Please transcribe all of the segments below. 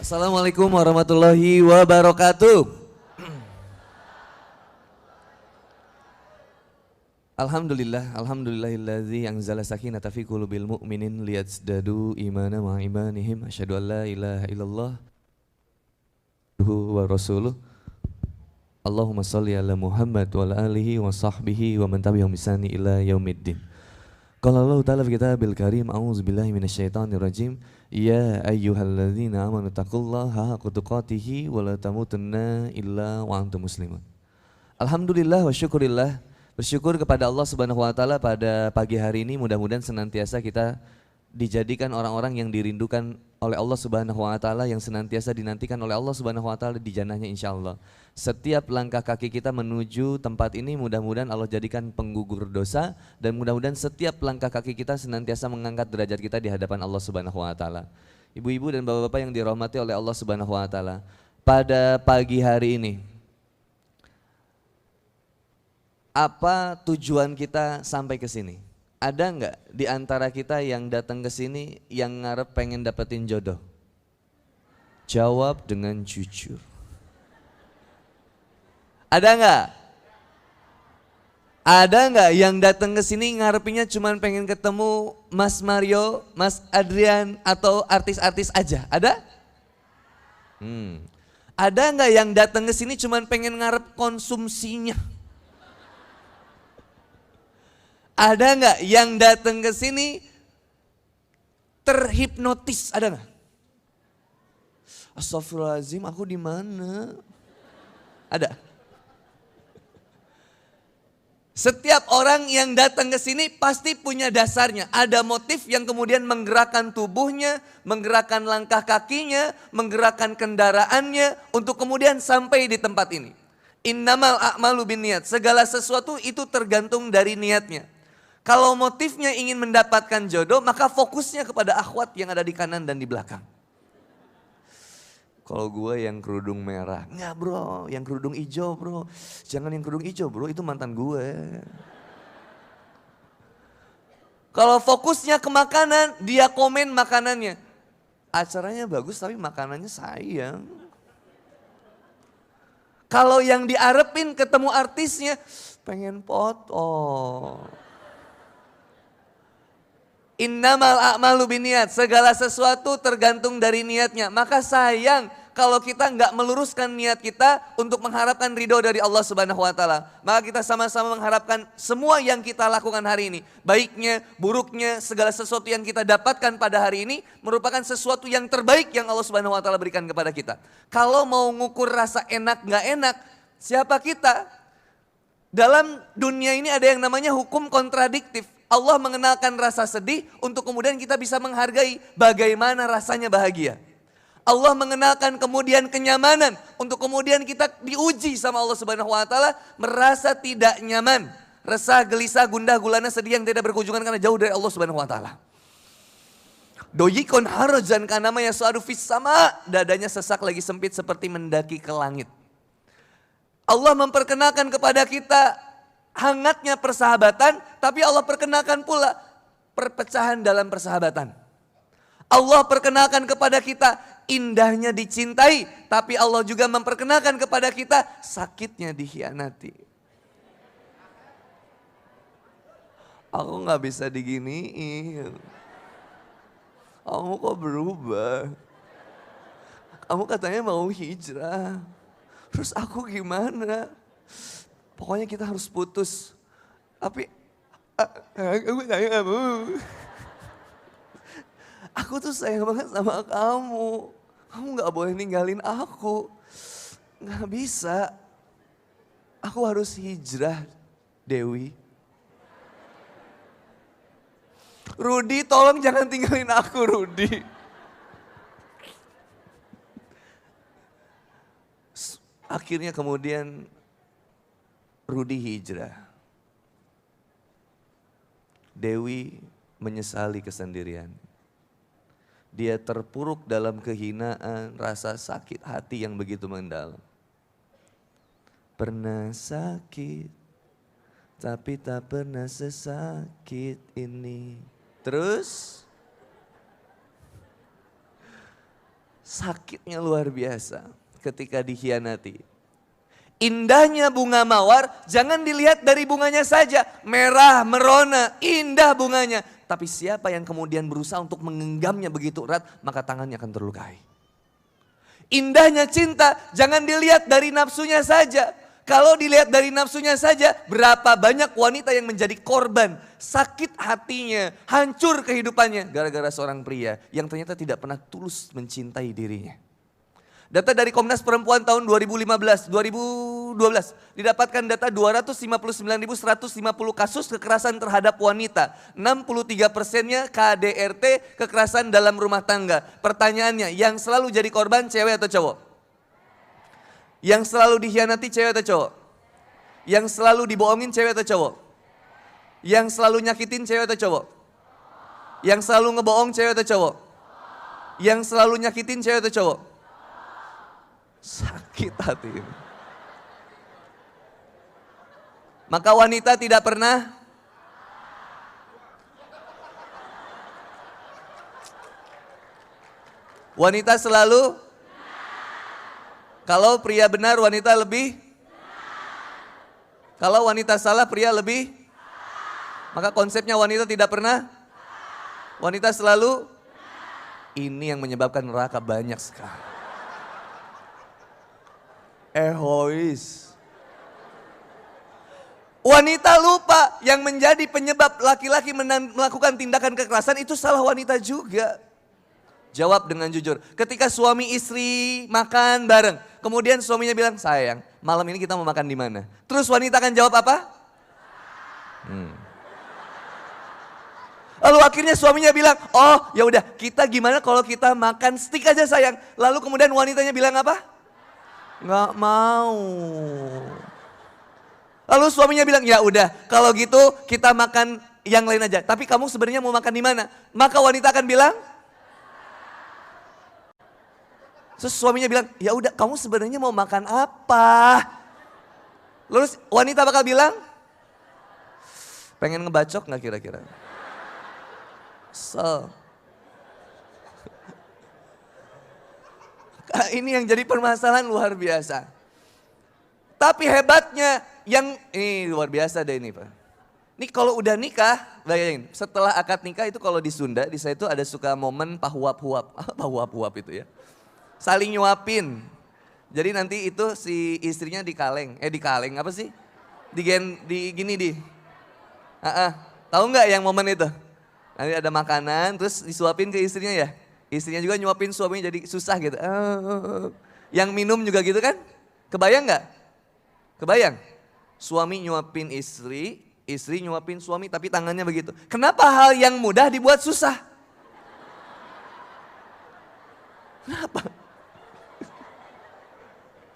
Assalamualaikum warahmatullahi wabarakatuh. Alhamdulillahillazi anzala sakinata fi qulubil mu'minin liyazdadu imana ma'a imanihim. Asyhadu an la ilaha illallah wa rasuluh. Allahumma shalli ala Muhammad wa ala alihi wa sahbihi wa man tabi'ahum bi ihsan ila yaumiddin. Qala Allah ta'ala fi kitabil karim, a'udzubillahi minasyaitonir rajim. Ya ayyuhalladzina amanu taqullaha haqqa tuqatih wa la tamutunna illa wa antum muslimun. Alhamdulillah wa syukurillah. Bersyukur kepada Allah Subhanahu wa taala pada pagi hari ini, mudah-mudahan senantiasa kita dijadikan orang-orang yang dirindukan oleh Allah Subhanahu wa taala, yang senantiasa dinantikan oleh Allah Subhanahu wa taala di jannahnya insyaallah. Setiap langkah kaki kita menuju tempat ini mudah-mudahan Allah jadikan penggugur dosa, dan mudah-mudahan setiap langkah kaki kita senantiasa mengangkat derajat kita di hadapan Allah Subhanahu wa taala. Ibu-ibu dan bapak-bapak yang dirahmati oleh Allah Subhanahu wa taala, pada pagi hari ini apa tujuan kita sampai ke sini? Ada nggak di antara kita yang datang ke sini yang ngarep pengen dapetin jodoh? Jawab dengan jujur. Ada nggak? Ada nggak yang datang ke sini ngarepinnya cuman pengen ketemu Mas Mario, Mas Adrian atau artis-artis aja? Ada? Ada nggak yang datang ke sini cuman pengen ngarep konsumsinya? Ada nggak yang datang ke sini terhipnotis? Ada nggak? Astagfirullahaladzim, aku di mana? Ada. Setiap orang yang datang ke sini pasti punya dasarnya. Ada motif yang kemudian menggerakkan tubuhnya, menggerakkan langkah kakinya, menggerakkan kendaraannya untuk kemudian sampai di tempat ini. Innamal a'malu binniyat. Segala sesuatu itu tergantung dari niatnya. Kalau motifnya ingin mendapatkan jodoh, maka fokusnya kepada akhwat yang ada di kanan dan di belakang. Kalau gue yang kerudung merah, enggak bro, yang kerudung hijau bro. Jangan yang kerudung hijau bro, itu mantan gue. Kalau fokusnya ke makanan, dia komen makanannya. Acaranya bagus tapi makanannya sayang. Kalau yang diarepin ketemu artisnya, pengen foto. Innamal a'malu binniyat, segala sesuatu tergantung dari niatnya. Maka sayang kalau kita nggak meluruskan niat kita untuk mengharapkan ridho dari Allah Subhanahu wa taala. Maka kita sama-sama mengharapkan semua yang kita lakukan hari ini, baiknya, buruknya, segala sesuatu yang kita dapatkan pada hari ini merupakan sesuatu yang terbaik yang Allah Subhanahu wa taala berikan kepada kita. Kalau mau ngukur rasa enak nggak enak, siapa kita? Dalam dunia ini ada yang namanya hukum kontradiktif. Allah mengenalkan rasa sedih untuk kemudian kita bisa menghargai bagaimana rasanya bahagia. Allah mengenalkan kemudian kenyamanan untuk kemudian kita diuji sama Allah Subhanahu wa taala merasa tidak nyaman, resah, gelisah, gundah, gulana, sedih yang tidak berkunjungan karena jauh dari Allah Subhanahu wa taala. Doyikon harajan kana ma yasadu fis sama, dadanya sesak lagi sempit seperti mendaki ke langit. Allah memperkenalkan kepada kita hangatnya persahabatan, tapi Allah perkenalkan pula perpecahan dalam persahabatan. Allah perkenalkan kepada kita indahnya dicintai, tapi Allah juga memperkenalkan kepada kita sakitnya dikhianati. Aku gak bisa diginiin. Kamu kok berubah? Kamu katanya mau hijrah. Terus aku gimana? Pokoknya kita harus putus. Tapi aku sayang kamu. Aku tuh sayang banget sama kamu. Kamu gak boleh ninggalin aku. Gak bisa. Aku harus hijrah, Dewi. Rudi, tolong jangan tinggalin aku, Rudi. Akhirnya kemudian Rudi hijrah. Dewi menyesali kesendirian. Dia terpuruk dalam kehinaan, rasa sakit hati yang begitu mendalam. Pernah sakit, tapi tak pernah sesakit ini. Terus Sakitnya luar biasa ketika dikhianati. Indahnya bunga mawar jangan dilihat dari bunganya saja. Merah, merona, indah bunganya. Tapi siapa yang kemudian berusaha untuk menggenggamnya begitu erat, maka tangannya akan terlukai. Indahnya cinta jangan dilihat dari nafsunya saja. Kalau dilihat dari nafsunya saja, berapa banyak wanita yang menjadi korban, sakit hatinya, hancur kehidupannya gara-gara seorang pria yang ternyata tidak pernah tulus mencintai dirinya. Data dari Komnas Perempuan tahun 2012 didapatkan data 259.150 kasus kekerasan terhadap wanita. 63%-nya KDRT, kekerasan dalam rumah tangga. Pertanyaannya, yang selalu jadi korban cewek atau cowok? Yang selalu dikhianati cewek atau cowok? Yang selalu dibohongin cewek atau cowok? Yang selalu nyakitin cewek atau cowok? Yang selalu ngebohong cewek atau cowok? Yang selalu nyakitin cewek atau cowok? Sakit hati ini. Maka wanita tidak pernah wanita selalu. Kalau pria benar wanita lebih. Kalau wanita salah pria lebih. Maka konsepnya wanita tidak pernah. Wanita selalu. Ini yang menyebabkan neraka banyak sekali. Egois. Wanita lupa yang menjadi penyebab laki-laki melakukan tindakan kekerasan itu salah wanita juga. Jawab dengan jujur. Ketika suami istri makan bareng, kemudian suaminya bilang, sayang, malam ini kita mau makan di mana? Terus wanita akan jawab apa? Lalu akhirnya suaminya bilang, oh ya udah, kita gimana kalau kita makan steak aja sayang? Lalu kemudian wanitanya bilang apa? Nggak mau. Lalu suaminya bilang, ya udah, kalau gitu kita makan yang lain aja. Tapi kamu sebenarnya mau makan di mana? Maka wanita akan bilang, terus suaminya bilang, ya udah, kamu sebenarnya mau makan apa? Lalu wanita bakal bilang, pengen ngebacok nggak kira-kira? Ini yang jadi permasalahan luar biasa. Tapi hebatnya yang ini luar biasa deh ini Pak. Ini kalau udah nikah, bayangin setelah akad nikah itu kalau di Sunda, di saya itu ada suka momen pahuap-huap. Pahuap-huap itu ya. Saling nyuapin. Jadi nanti itu si istrinya dikaleng apa sih? Tahu nggak yang momen itu? Nanti ada makanan terus disuapin ke istrinya ya. Istrinya juga nyuapin suaminya jadi susah gitu. Yang minum juga gitu kan? Kebayang nggak? Kebayang? Suami nyuapin istri, istri nyuapin suami tapi tangannya begitu. Kenapa hal yang mudah dibuat susah? Kenapa?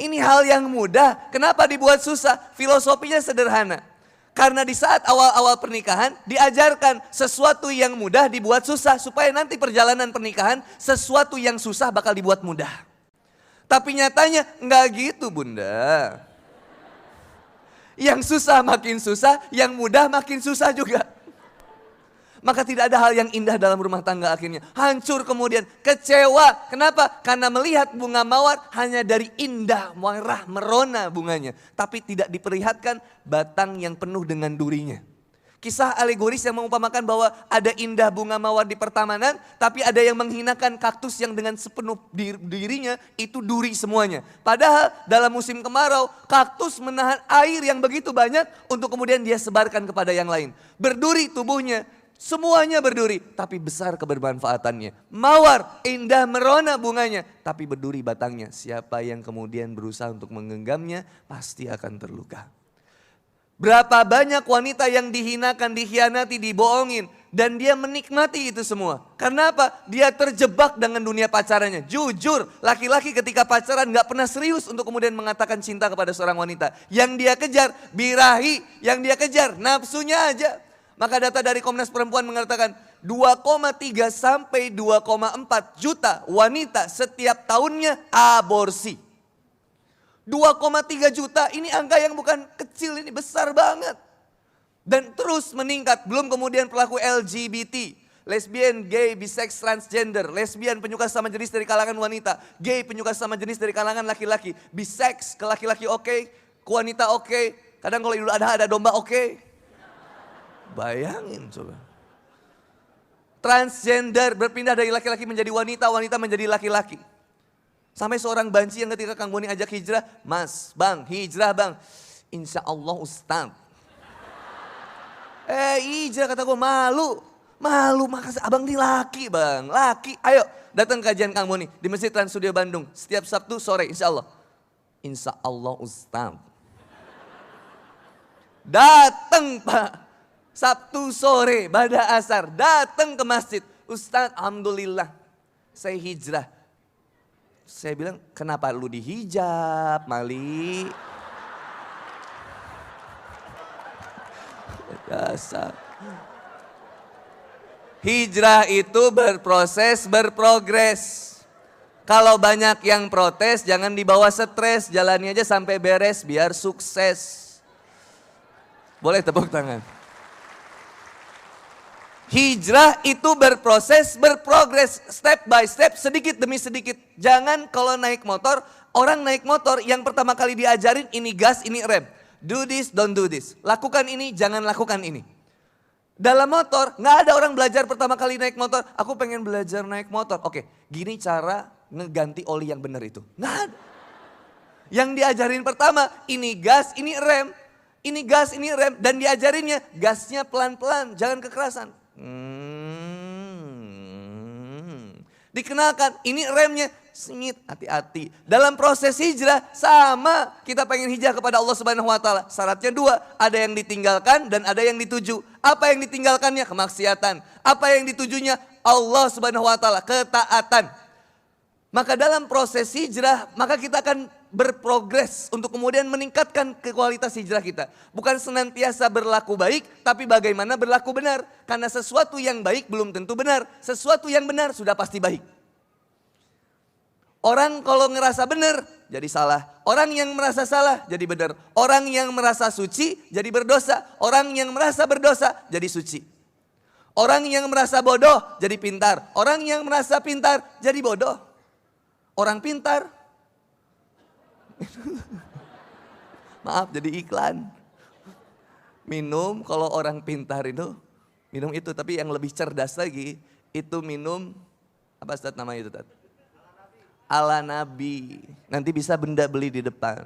Ini hal yang mudah, kenapa dibuat susah? Filosofinya sederhana. Karena di saat awal-awal pernikahan diajarkan sesuatu yang mudah dibuat susah. Supaya nanti perjalanan pernikahan sesuatu yang susah bakal dibuat mudah. Tapi nyatanya enggak gitu Bunda. Yang susah makin susah, yang mudah makin susah juga. Maka tidak ada hal yang indah dalam rumah tangga akhirnya. Hancur kemudian, kecewa. Kenapa? Karena melihat bunga mawar hanya dari indah, merah, merona bunganya. Tapi tidak diperlihatkan batang yang penuh dengan durinya. Kisah alegoris yang mengumpamakan bahwa ada indah bunga mawar di pertamanan. Tapi ada yang menghinakan kaktus yang dengan sepenuh dirinya itu duri semuanya. Padahal dalam musim kemarau kaktus menahan air yang begitu banyak untuk kemudian dia sebarkan kepada yang lain. Berduri tubuhnya. Semuanya berduri, tapi besar kebermanfaatannya. Mawar, indah merona bunganya, tapi berduri batangnya. Siapa yang kemudian berusaha untuk menggenggamnya, pasti akan terluka. Berapa banyak wanita yang dihinakan, dikhianati, dibohongin. Dan dia menikmati itu semua. Karena apa? Dia terjebak dengan dunia pacarannya. Jujur, laki-laki ketika pacaran gak pernah serius untuk kemudian mengatakan cinta kepada seorang wanita. Yang dia kejar, birahi. Yang dia kejar, nafsunya aja. Maka data dari Komnas Perempuan mengatakan 2,3 sampai 2,4 juta wanita setiap tahunnya aborsi. 2,3 juta ini angka yang bukan kecil, ini besar banget. Dan terus meningkat, belum kemudian pelaku LGBT. Lesbian, gay, bisex, transgender. Lesbian penyuka sama jenis dari kalangan wanita. Gay penyuka sama jenis dari kalangan laki-laki. Bisex ke laki-laki oke, ke wanita oke. Kadang kalau Idul Adha ada domba oke. Bayangin coba. Transgender berpindah dari laki-laki menjadi wanita, wanita menjadi laki-laki. Sampai seorang banci yang ketika Kang Boni ajak hijrah, Mas, Bang, hijrah Bang. Insya Allah Ustaz. Hijrah kata gue, malu. Malu, makasih abang ini laki Bang, laki. Ayo datang kajian Kang Boni di Masjid Trans Studio Bandung. Setiap Sabtu sore insya Allah. Insya Allah Ustaz. Datang Pak. Sabtu sore, pada asar, datang ke masjid. Ustaz, alhamdulillah, saya hijrah. Saya bilang, kenapa lu dihijab, Mali? Dasar. Hijrah itu berproses, berprogres. Kalau banyak yang protes, jangan dibawa stres. Jalani aja sampai beres, biar sukses. Boleh tepuk tangan. Hijrah itu berproses, berprogres, step by step, sedikit demi sedikit. Jangan kalau naik motor, orang naik motor yang pertama kali diajarin ini gas, ini rem. Do this, don't do this. Lakukan ini, jangan lakukan ini. Dalam motor, nggak ada orang belajar pertama kali naik motor. Aku pengen belajar naik motor. Oke, gini cara ngeganti oli yang benar itu. Nggak ada. Yang diajarin pertama, ini gas, ini rem. Ini gas, ini rem. Dan diajarinnya, gasnya pelan-pelan, jangan kekerasan. Dikenalkan, ini remnya, sengit, hati-hati. Dalam proses hijrah sama, kita pengen hijrah kepada Allah Subhanahu wa taala. Syaratnya dua, ada yang ditinggalkan dan ada yang dituju. Apa yang ditinggalkannya? Kemaksiatan. Apa yang ditujunya? Allah Subhanahu wa taala, ketaatan. Maka dalam proses hijrah, maka kita akan berprogres untuk kemudian meningkatkan kualitas hijrah kita. Bukan senantiasa berlaku baik, tapi bagaimana berlaku benar. Karena sesuatu yang baik belum tentu benar. Sesuatu yang benar sudah pasti baik. Orang kalau ngerasa benar, jadi salah. Orang yang merasa salah, jadi benar. Orang yang merasa suci, jadi berdosa. Orang yang merasa berdosa, jadi suci. Orang yang merasa bodoh, jadi pintar. Orang yang merasa pintar, jadi bodoh. Orang pintar, maaf jadi iklan. Minum kalau orang pintar itu, minum itu. Tapi yang lebih cerdas lagi, itu minum, apa Ustaz namanya itu Ustaz? Ala Nabi. Nanti bisa benda beli di depan.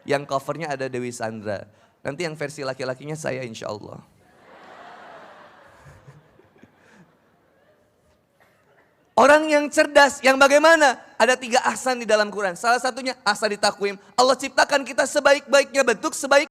Yang covernya ada Dewi Sandra. Nanti yang versi laki-lakinya saya insya Allah. Orang yang cerdas, yang bagaimana? Ada 3 ahsan di dalam Quran. Salah satunya ahsan di takwim. Allah ciptakan kita sebaik-baiknya bentuk, sebaik